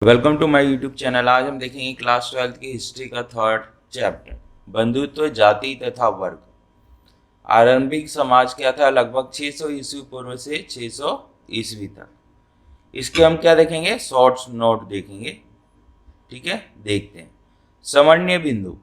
Welcome to my YouTube channel. आज हम देखेंगे क्लास 12th की हिस्ट्री का थर्ड चैप्टर, बंधुत्व, जाति तथा वर्ग। आरंभिक समाज क्या था? लगभग 600 ईस्वी पूर्व से 600 ईस्वी तक। इसके हम क्या देखेंगे? शॉर्ट्स नोट देखेंगे। ठीक है, देखते हैं। समन्वय बिंदु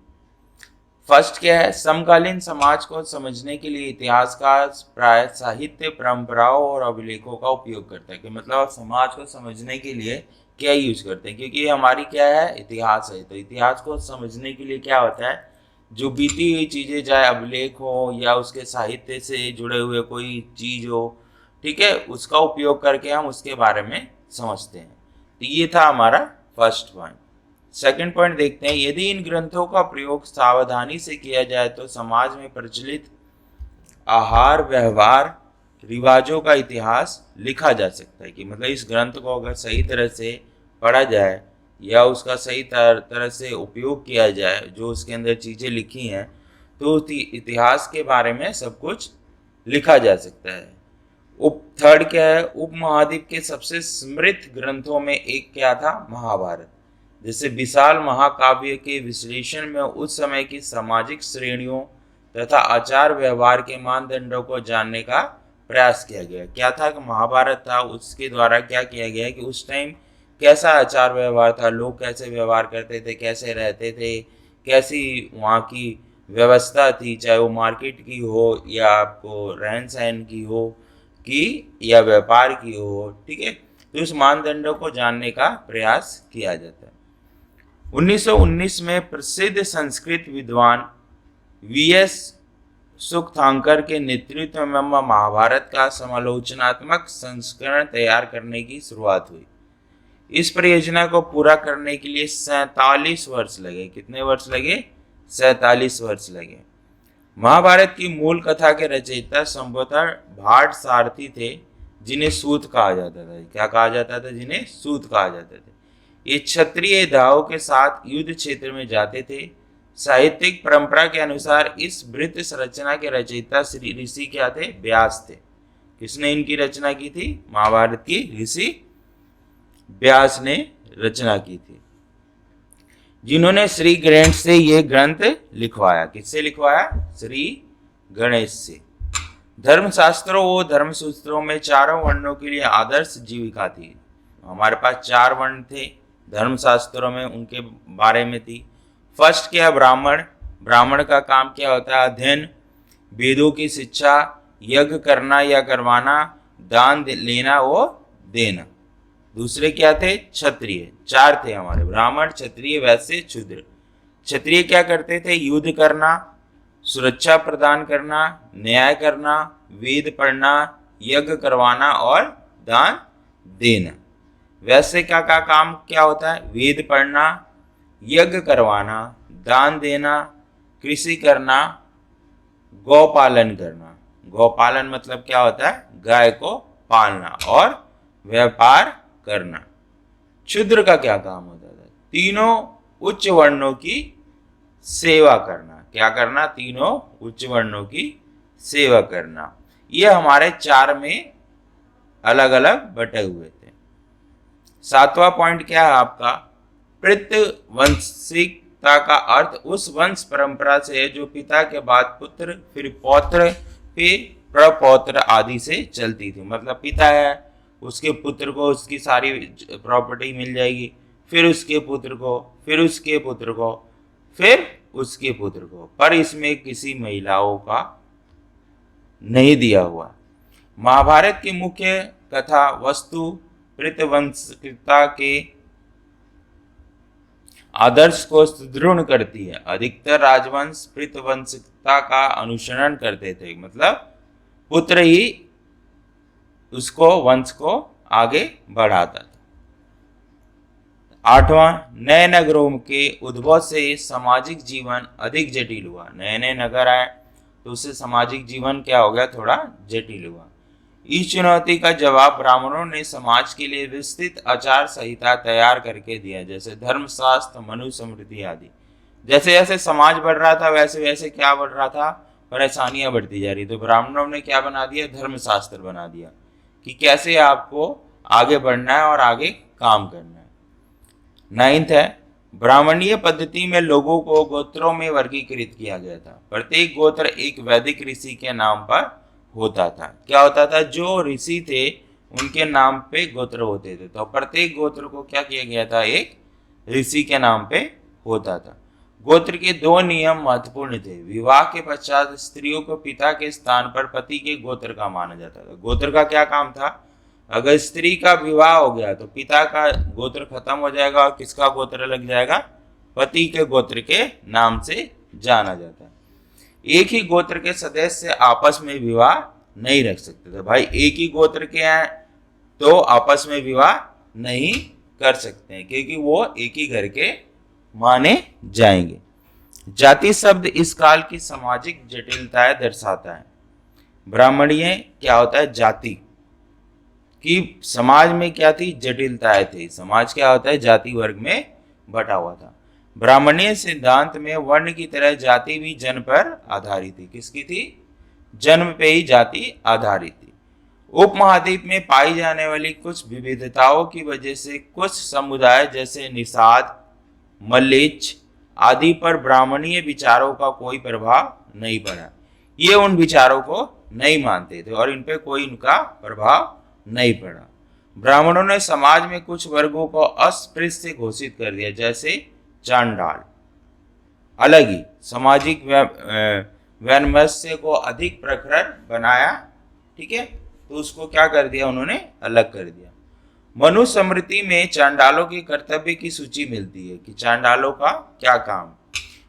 फर्स्ट क्या है? समकालीन समाज को समझने के लिए इतिहासकार प्राय साहित्य, परंपराओं और अभिलेखों का उपयोग करता है। कि मतलब आप समाज को समझने के लिए क्या यूज करते हैं, क्योंकि हमारी क्या है? इतिहास है। तो इतिहास को समझने के लिए क्या होता है? जो बीती हुई चीजें, चाहे अभिलेख हो या उसके साहित्य से जुड़े हुए कोई चीज हो, ठीक है, उसका उपयोग करके हम उसके बारे में समझते हैं। तो ये था हमारा फर्स्ट पॉइंट। सेकंड पॉइंट देखते हैं। यदि इन ग्रंथों का प्रयोग सावधानी से किया जाए तो समाज में प्रचलित आहार, व्यवहार, रिवाजों का इतिहास लिखा जा सकता है। कि मतलब इस ग्रंथ को अगर सही तरह से पढ़ा जाए या उसका सही तरह से उपयोग किया जाए, जो उसके अंदर चीज़ें लिखी हैं, तो इतिहास के बारे में सब कुछ लिखा जा सकता है। थर्ड क्या है? उपमहाद्वीप के सबसे समृद्ध ग्रंथों में एक क्या था? महाभारत। जैसे विशाल महाकाव्य के विश्लेषण में उस समय की सामाजिक श्रेणियों तथा आचार व्यवहार के मानदंडों को जानने का प्रयास किया गया। क्या था? कि महाभारत था, उसके द्वारा क्या किया गया कि उस टाइम कैसा आचार व्यवहार था, लोग कैसे व्यवहार करते थे, कैसे रहते थे, कैसी वहाँ की व्यवस्था थी, चाहे वो मार्केट की हो या आपको रहन सहन की हो की या व्यापार की हो। ठीक है, तो उस मानदंडों को जानने का प्रयास किया जाता है। 1919 में प्रसिद्ध संस्कृत विद्वान वीएस सुखथांकर के नेतृत्व में महाभारत का समालोचनात्मक संस्करण तैयार करने की शुरुआत हुई। इस परियोजना को पूरा करने के लिए 47 वर्ष लगे। कितने वर्ष लगे? 47 वर्ष लगे। महाभारत की मूल कथा के रचयिता संभवतः भाट सारथी थे, जिन्हें सूत कहा जाता था। क्या कहा जाता था? जिन्हें सूत कहा जाता था। ये क्षत्रिय दावों के साथ युद्ध क्षेत्र में जाते थे। साहित्यिक परंपरा के अनुसार इस वृत्त रचना के रचयिता श्री ऋषि क्या थे? व्यास थे। किसने इनकी रचना की थी? महाभारत की ऋषि व्यास ने रचना की थी, जिन्होंने श्री गणेश से यह ग्रंथ लिखवाया। किससे लिखवाया? श्री गणेश से। धर्मशास्त्रों व धर्मसूत्रों में चारों वर्णों के लिए आदर्श जीविका थी। हमारे पास 4 वर्ण थे धर्मशास्त्रों में, उनके बारे में थी। फर्स्ट क्या? ब्राह्मण। ब्राह्मण का काम क्या होता है? अध्ययन, वेदों की शिक्षा, यज्ञ करना या करवाना, दान लेना व देना। दूसरे क्या थे? क्षत्रिय। 4 थे हमारे, ब्राह्मण, क्षत्रिय, वैश्य, शूद्र। क्षत्रिय क्या करते थे? युद्ध करना, सुरक्षा प्रदान करना, न्याय करना, वेद पढ़ना, यज्ञ करवाना और दान देना। वैश्य का काम क्या होता है? वेद पढ़ना, यज्ञ करवाना, दान देना, कृषि करना, गौपालन करना। गौपालन मतलब क्या होता है? गाय को पालना और व्यापार करना। शूद्र का क्या काम होता था? तीनों उच्च वर्णों की सेवा करना। क्या करना? तीनों उच्च वर्णों की सेवा करना। ये हमारे 4 में अलग अलग बटे हुए थे। 7वां पॉइंट क्या है आपका? पितृवंशिकता का अर्थ उस वंश परंपरा से है जो पिता के बाद पुत्र, फिर पौत्र, फिर प्रपौत्र आदि से चलती थी। मतलब पिता है, उसके पुत्र को उसकी सारी प्रॉपर्टी मिल जाएगी, फिर उसके पुत्र को, फिर उसके पुत्र को, फिर उसके पुत्र को, पर इसमें किसी महिलाओं का नहीं दिया हुआ। महाभारत की मुख्य कथा वस्तु पितृवंशिकता के आदर्श को सुदृढ़ करती है। अधिकतर राजवंश पितृवंशिकता का अनुसरण करते थे, मतलब पुत्र ही उसको वंश को आगे बढ़ाता था। 8वां, नए नगरों के उद्भव से सामाजिक जीवन अधिक जटिल हुआ। नए नए नगर आए तो उससे सामाजिक जीवन क्या हो गया? थोड़ा जटिल हुआ। इस चुनौती का जवाब ब्राह्मणों ने समाज के लिए विस्तृत आचार संहिता तैयार करके दिया, जैसे धर्मशास्त्र, मनुस्मृति आदि। जैसे जैसे समाज बढ़ रहा था वैसे वैसे क्या बढ़ रहा था? परेशानियां बढ़ती जा रही। तो ब्राह्मणों ने क्या बना दिया? धर्मशास्त्र बना दिया कि कैसे आपको आगे बढ़ना है और आगे काम करना है। नाइन्थ है, ब्राह्मणीय पद्धति में लोगों को गोत्रों में वर्गीकृत किया गया था। प्रत्येक गोत्र एक वैदिक ऋषि के नाम पर होता था। क्या होता था, जो ऋषि थे उनके नाम पे गोत्र होते थे, तो प्रत्येक गोत्र को क्या किया गया था, एक ऋषि के नाम पे होता था। गोत्र के दो नियम महत्वपूर्ण थे। विवाह के पश्चात स्त्रियों को पिता के स्थान पर पति के गोत्र का माना जाता था। गोत्र का क्या काम था, अगर स्त्री का विवाह हो गया तो पिता का गोत्र खत्म हो जाएगा और किसका गोत्र लग जाएगा, पति के गोत्र के नाम से जाना जाता है। एक ही गोत्र के सदस्य आपस में विवाह नहीं रख सकते थे। भाई एक ही गोत्र के हैं तो आपस में विवाह नहीं कर सकते हैं, क्योंकि वो एक ही घर के माने जाएंगे। जाति शब्द इस काल की सामाजिक जटिलताएं दर्शाता है। ब्राह्मणीय क्या होता है, जाति कि समाज में क्या थी, जटिलताएं थी। समाज क्या होता है, जाति वर्ग में बटा हुआ था। ब्राह्मणीय सिद्धांत में वर्ण की तरह जाति भी जन्म पर आधारित थी। किसकी थी, जन्म पे ही जाति आधारित थी। उपमहाद्वीप में पाई जाने वाली कुछ विविधताओं की वजह से कुछ समुदाय जैसे निषाद, मल्लिच आदि पर ब्राह्मणीय विचारों का कोई प्रभाव नहीं पड़ा। ये उन विचारों को नहीं मानते थे और इन पे कोई इनका प्रभाव नहीं पड़ा। ब्राह्मणों ने समाज में कुछ वर्गों को अस्पृश्य घोषित कर दिया, जैसे चांडाल। अलग ही सामाजिक वैमनस्य को अधिक प्रखर बनाया, ठीक है, तो उसको क्या कर दिया उन्होंने, अलग कर दिया। मनुस्मृति में चांडालों के कर्तव्य की सूची मिलती है कि चांडालों का क्या काम।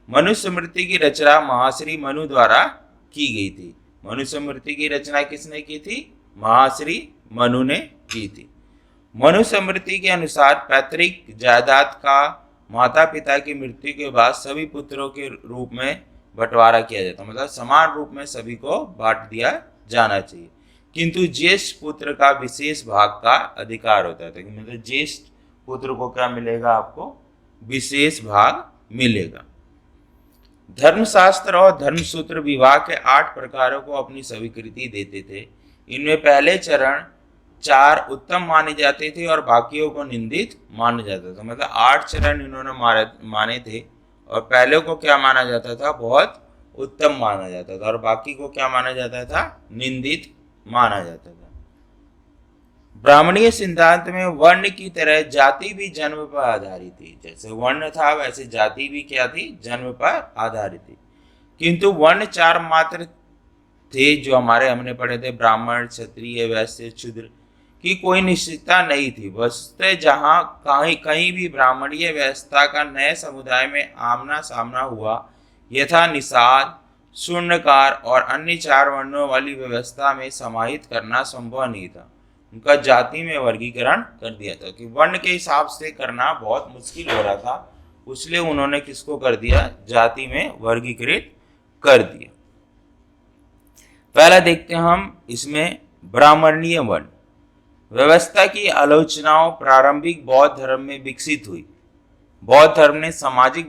मनुस्मृति की रचना महाश्री मनु द्वारा की गई थी। मनुस्मृति की रचना किसने की थी, महाश्री मनु ने की थी। मनुस्मृति के अनुसार पैतृक जायदाद का माता पिता की मृत्यु के बाद सभी पुत्रों के रूप में बंटवारा किया जाता, मतलब समान रूप में सभी को बांट दिया जाना चाहिए, किंतु ज्येष्ठ पुत्र का विशेष भाग का अधिकार होता था। मतलब ज्येष्ठ पुत्र को क्या मिलेगा, आपको विशेष भाग मिलेगा। धर्मशास्त्र और धर्मसूत्र विवाह के 8 प्रकारों को अपनी स्वीकृति देते थे। इनमें पहले चरण 4 उत्तम माने जाते थे और बाकियों को निंदित माना जाता था। मतलब 8 चरण इन्होंने माने थे और पहले को क्या माना जाता था, बहुत उत्तम माना जाता था, और बाकी को क्या माना जाता था, निंदित माना जाता था। ब्राह्मणीय सिद्धांत में वर्ण की तरह जाति भी जन्म पर आधारित थी। जैसे वर्ण था वैसे जाति भी क्या थी, जन्म पर आधारित थी। किंतु वर्ण 4 मात्र थे जो हमने पढ़े थे, ब्राह्मण, क्षत्रिय, वैश्य, शूद्र की कोई निश्चितता नहीं थी। वस्तुतः जहाँ कहीं भी ब्राह्मणीय व्यवस्था का नए समुदाय में आमना सामना हुआ, यथा निषाद, शून्यकार और अन्य 4 वर्णों वाली व्यवस्था में समाहित करना संभव नहीं था। उनका जाति में वर्गीकरण कर दिया था कि वर्ण के हिसाब से करना बहुत मुश्किल हो रहा था, इसलिए उन्होंने किसको कर दिया, जाति में वर्गीकृत कर दिया। पहला देखते हैं हम इसमें ब्राह्मणीय वर्ण व्यवस्था की आलोचनाओं प्रारंभिक बौद्ध धर्म में विकसित हुई। बौद्ध धर्म ने सामाजिक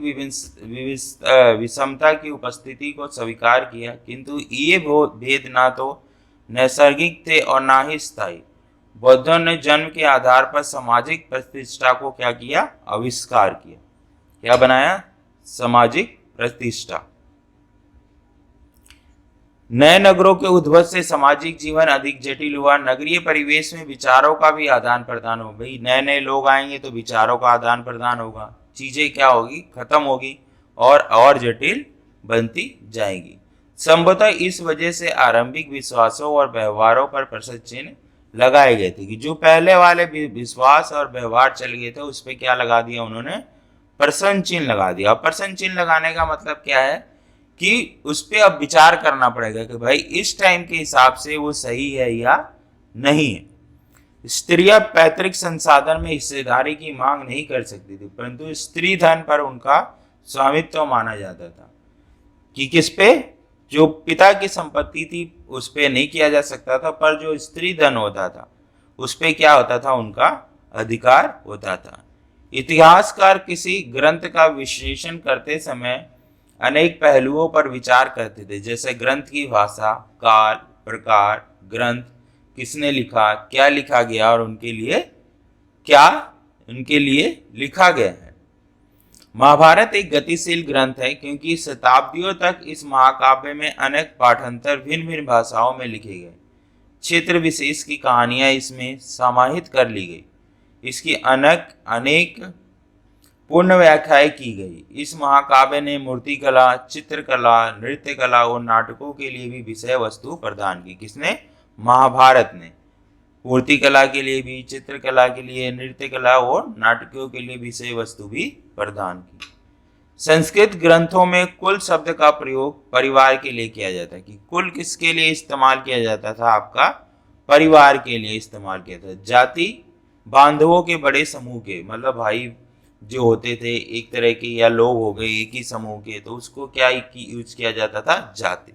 विषमता की उपस्थिति को स्वीकार किया, किंतु ये भेद ना तो नैसर्गिक थे और ना ही स्थायी। बौद्धों ने जन्म के आधार पर सामाजिक प्रतिष्ठा को क्या किया, आविष्कार किया। क्या बनाया, सामाजिक प्रतिष्ठा। नए नगरों के उद्भव से सामाजिक जीवन अधिक जटिल हुआ। नगरीय परिवेश में विचारों का भी आदान प्रदान हो, भाई नए नए लोग आएंगे तो विचारों का आदान प्रदान होगा, चीजें क्या होगी, खत्म होगी और जटिल बनती जाएगी। संभवतः इस वजह से आरंभिक विश्वासों और व्यवहारों पर प्रश्न चिन्ह लगाए गए थे कि जो पहले वाले विश्वास और व्यवहार चल गए थे उस पर क्या लगा दिया उन्होंने, प्रश्न चिन्ह लगा दिया। और प्रश्न चिन्ह लगाने का मतलब क्या है कि उस पर अब विचार करना पड़ेगा कि भाई इस टाइम के हिसाब से वो सही है या नहीं है। स्त्रियां पैतृक संसाधन में हिस्सेदारी की मांग नहीं कर सकती थी, परंतु स्त्री धन पर उनका स्वामित्व माना जाता था कि किस पे, जो पिता की संपत्ति थी उस पे नहीं किया जा सकता था, पर जो स्त्री धन होता था उस पे क्या होता था, उनका अधिकार होता था। इतिहासकार किसी ग्रंथ का विश्लेषण करते समय अनेक पहलुओं पर विचार करते थे, जैसे ग्रंथ की भाषा, काल, प्रकार, ग्रंथ किसने लिखा, क्या लिखा गया और उनके लिए क्या उनके लिए लिखा गया है। महाभारत एक गतिशील ग्रंथ है क्योंकि शताब्दियों तक इस महाकाव्य में अनेक पाठांतर भिन्न भिन्न भाषाओं में लिखे गए। क्षेत्र विशेष की कहानियां इसमें समाहित कर ली गई। इसकी अनेक पूर्ण व्याख्याएं की गई। इस महाकाव्य ने मूर्तिकला, चित्रकला, नृत्य कला और नाटकों के लिए भी विषय वस्तु प्रदान की। किसने? महाभारत ने। मूर्तिकला के लिए भी, चित्रकला के लिए, नृत्य कला और नाटकों के लिए विषय वस्तु भी प्रदान की। संस्कृत ग्रंथों में कुल शब्द का प्रयोग परिवार के लिए किया जाता है। कि कुल किसके लिए इस्तेमाल किया जाता था? आपका परिवार के लिए इस्तेमाल किया था। जाति बांधवों के बड़े समूह के, मतलब भाई जो होते थे एक तरह के, या लोग हो गए एक ही समूह के, तो उसको क्या यूज किया जाता था? जाति।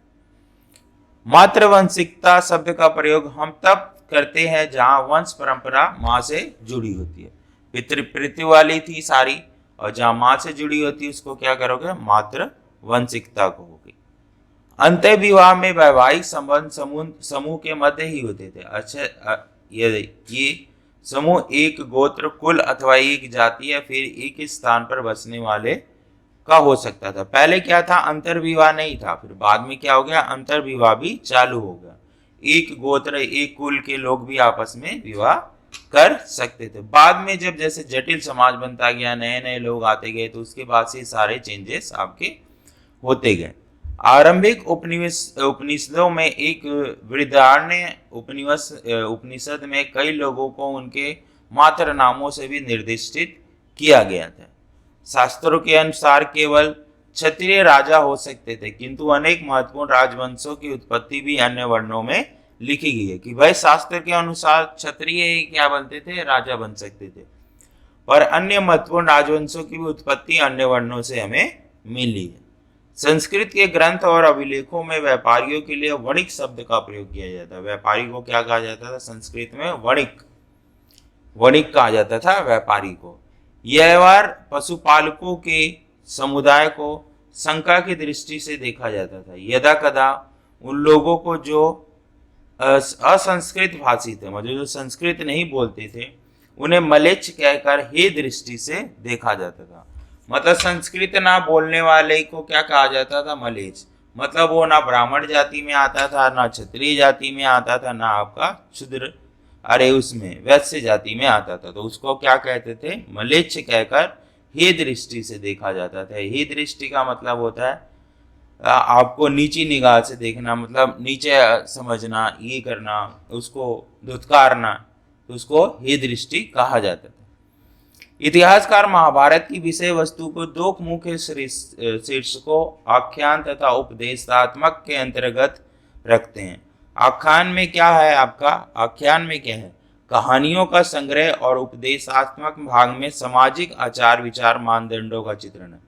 मातृवंशिकता शब्द का प्रयोग हम तब करते हैं जहां वंश परंपरा माँ से जुड़ी होती है। पितृ वाली थी सारी, और जहां माँ से जुड़ी होती है उसको क्या करोगे? मातृवंशिकता कहोगे। अंतः विवाह में वैवाहिक संबंध समूह के मध्य ही होते थे। अच्छा, ये समूह एक गोत्र, कुल अथवा एक जाति या फिर एक ही स्थान पर बसने वाले का हो सकता था। पहले क्या था? अंतर्विवाह नहीं था, फिर बाद में क्या हो गया? अंतर्विवाह भी चालू हो गया। एक गोत्र, एक कुल के लोग भी आपस में विवाह कर सकते थे। बाद में जब जैसे जटिल समाज बनता गया, नए नए लोग आते गए, तो उसके बाद से सारे चेंजेस आपके होते गए। आरंभिक उपनिषदों में एक बृहदारण्य उपनिषद में कई लोगों को उनके मात्र नामों से भी निर्दिष्टित किया गया था। शास्त्रों के अनुसार केवल क्षत्रिय राजा हो सकते थे, किंतु अनेक महत्वपूर्ण राजवंशों की उत्पत्ति भी अन्य वर्णों में लिखी गई है। कि भाई शास्त्र के अनुसार क्षत्रिय क्या बनते थे? राजा बन सकते थे। पर अन्य महत्वपूर्ण राजवंशों की भी उत्पत्ति अन्य वर्णों से हमें मिली है। संस्कृत के ग्रंथ और अभिलेखों में व्यापारियों के लिए वणिक शब्द का प्रयोग किया जाता है। व्यापारी को क्या कहा जाता था? संस्कृत में वणिक कहा जाता था व्यापारी को। यह व्यवहार पशुपालकों के समुदाय को शंका की दृष्टि से देखा जाता था। यदा कदा उन लोगों को जो असंस्कृत भाषी थे, मतलब जो संस्कृत नहीं बोलते थे, उन्हें मलेच्छ कहकर हे दृष्टि से देखा जाता था। मतलब संस्कृत ना बोलने वाले को क्या कहा जाता था? मलेच्छ। मतलब वो ना ब्राह्मण जाति में आता था, ना क्षत्रिय जाति में आता था, ना आपका शूद्र उसमें वैश्य जाति में आता था। तो उसको क्या कहते थे? मलेच्छ कहकर हे दृष्टि से देखा जाता था। हे दृष्टि का मतलब होता है आपको नीची निगाह से देखना, मतलब नीचे समझना, ये करना, उसको धुतकारना, तो उसको हे दृष्टि कहा जाता था। इतिहासकार महाभारत की विषय वस्तु को दो मुख्य शीर्षकों आख्यान तथा उपदेशात्मक के अंतर्गत रखते हैं। आख्यान में क्या है आपका? आख्यान में क्या है? कहानियों का संग्रह, और उपदेशात्मक भाग में सामाजिक आचार विचार मानदंडों का चित्रण है।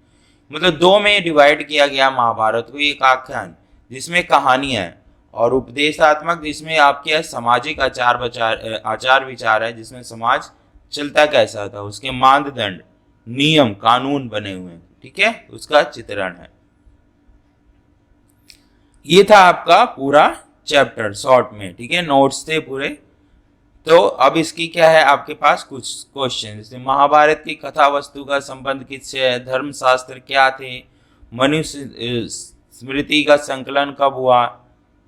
मतलब दो में डिवाइड किया गया महाभारत को। एक आख्यान जिसमें कहानियां है, और उपदेशात्मक जिसमें आपके सामाजिक आचार विचार है, जिसमें समाज चलता कैसा था, उसके मानदंड, नियम, कानून बने हुए हैं। ठीक है, उसका चित्रण है। ये था आपका पूरा चैप्टर शॉर्ट में। ठीक है, नोट्स थे पूरे। तो अब इसकी क्या है आपके पास कुछ क्वेश्चन। जैसे महाभारत की कथा वस्तु का संबंध किससे है? धर्मशास्त्र क्या थे? मनुष्य स्मृति का संकलन कब हुआ?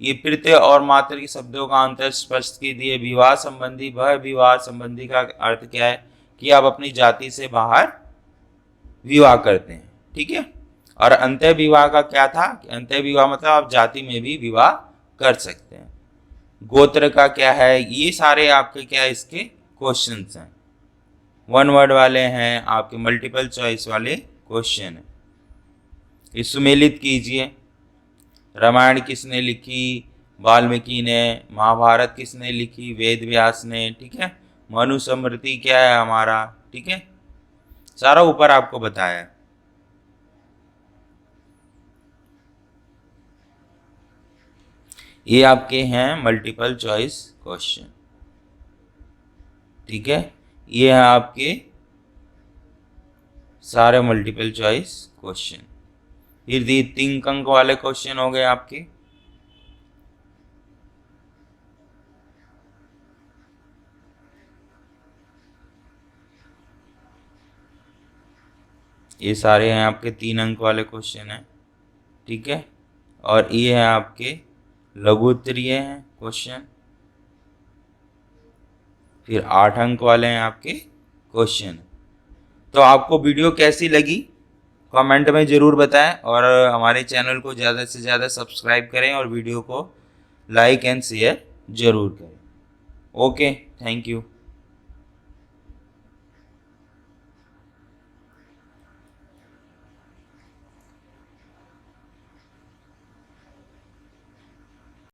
ये पितृ और मातृ के शब्दों का अंतर स्पष्ट की दिए। विवाह संबंधी, वह विवाह संबंधी का अर्थ क्या है? कि आप अपनी जाति से बाहर विवाह करते हैं। ठीक है, और अंत्य विवाह का क्या था? अंत्य विवाह मतलब आप जाति में भी विवाह कर सकते हैं। गोत्र का क्या है? ये सारे आपके क्या इसके क्वेश्चंस हैं। वन वर्ड वाले हैं, आपके मल्टीपल चॉइस वाले क्वेश्चन है। ये सुमेलित कीजिए। रामायण किसने लिखी? वाल्मीकि ने। महाभारत किसने लिखी? वेद व्यास ने। ठीक है, मनुस्मृति क्या है हमारा? ठीक है, सारा ऊपर आपको बताया है। ये आपके हैं मल्टीपल चॉइस क्वेश्चन। ठीक है, ये हैं आपके सारे मल्टीपल चॉइस क्वेश्चन। फिर 3 अंक वाले क्वेश्चन हो गए आपके। ये सारे हैं आपके 3 अंक वाले क्वेश्चन हैं, ठीक है। और ये है आपके लघु उत्तरीय हैं क्वेश्चन, फिर 8 अंक वाले हैं आपके क्वेश्चन। तो आपको वीडियो कैसी लगी कमेंट में ज़रूर बताएं, और हमारे चैनल को ज़्यादा से ज़्यादा सब्सक्राइब करें और वीडियो को लाइक एंड शेयर ज़रूर करें। Okay, thank you.